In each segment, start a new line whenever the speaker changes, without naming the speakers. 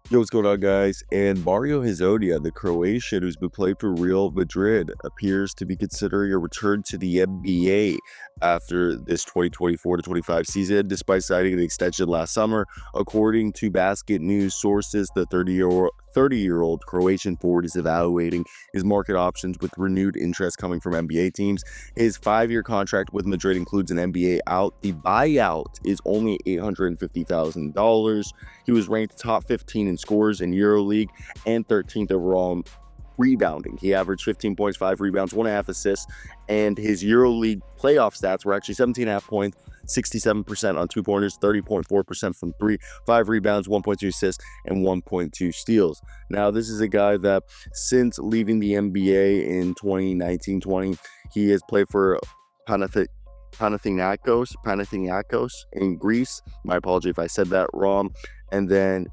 Yo, what's going on, guys? And Mario Hezonja, the Croatian who's been playing for Real Madrid, appears to be considering a return to the NBA after this 2024 to 25 season, despite signing an extension last summer. According to basketnews sources, the 30-year-old Croatian forward is evaluating his market options with renewed interest coming from NBA teams. His 5-year contract with Madrid includes an NBA out. The buyout is only $850,000. He was ranked top 15 in scores in EuroLeague and 13th overall in rebounding. He averaged 15 points, 5 rebounds, 1.5 assists, and his EuroLeague playoff stats were actually 17.5 points, 67% on 2-pointers, 30.4% from 3, 5 rebounds, 1.2 assists, and 1.2 steals. Now, this is a guy that since leaving the NBA in 2019-20, he has played for Panathinaikos in Greece. My apology if I said that wrong. And then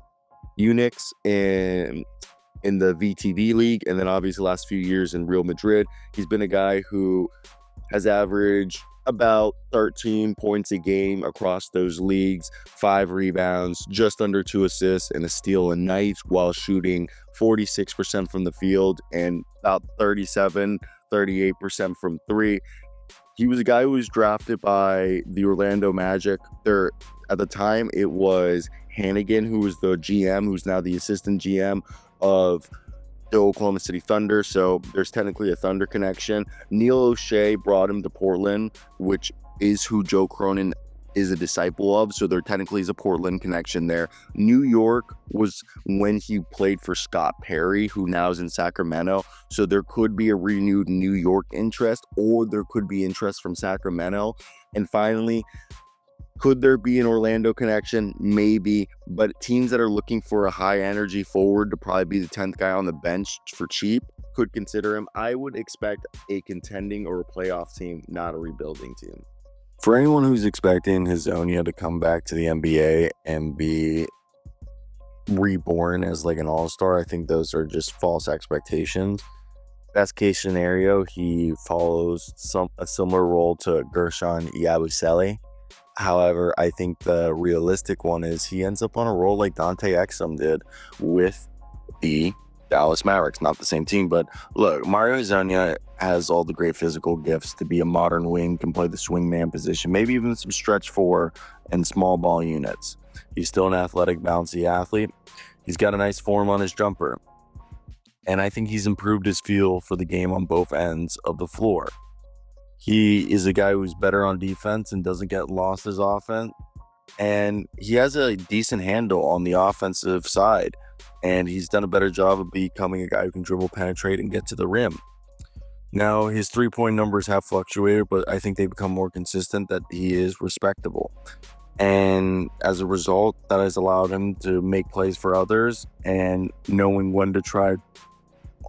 Unix in the VTV league, and then obviously the last few years in Real Madrid. He's been a guy who has averaged about 13 points a game across those leagues, 5 rebounds, just under 2 assists, and a steal a night, while shooting 46% from the field and about 38% from 3. He was a guy who was drafted by the Orlando Magic. At the time, it was Hannigan, who was the GM, who's now the assistant GM of the Oklahoma City Thunder. So there's technically a Thunder connection. Neil O'Shea brought him to Portland, which is who Joe Cronin is a disciple of. So there technically is a Portland connection there. New York was when he played for Scott Perry, who now is in Sacramento. So there could be a renewed New York interest, or there could be interest from Sacramento. And finally, could there be an Orlando connection? Maybe, but teams that are looking for a high energy forward to probably be the 10th guy on the bench for cheap could consider him. I would expect a contending or a playoff team, not a rebuilding team. For anyone who's expecting Hezonja to come back to the NBA and be reborn as like an all-star, I think those are just false expectations. Best case scenario, he follows a similar role to Gershon Yabusele. However, I think the realistic one is he ends up on a role like Dante Exum did with the Dallas Mavericks. Not the same team, but look, Mario Hezonja has all the great physical gifts to be a modern wing, can play the swingman position, maybe even some stretch 4 and small ball units. He's still an athletic, bouncy athlete. He's got a nice form on his jumper. And I think he's improved his feel for the game on both ends of the floor. He is a guy who's better on defense and doesn't get lost as often. And he has a decent handle on the offensive side. And he's done a better job of becoming a guy who can dribble, penetrate, and get to the rim. Now, his 3-point numbers have fluctuated, but I think they become more consistent, that he is respectable. And as a result, that has allowed him to make plays for others and knowing when to try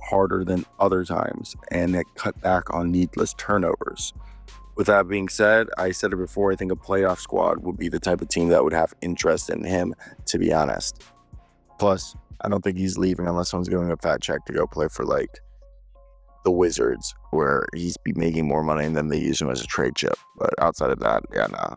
harder than other times and it cut back on needless turnovers. With that being said, I said it before, I think a playoff squad would be the type of team that would have interest in him, to be honest. Plus, I don't think he's leaving unless someone's giving a fat check to go play for like the Wizards, where he's be making more money than they use him as a trade chip. But outside of that, yeah, nah.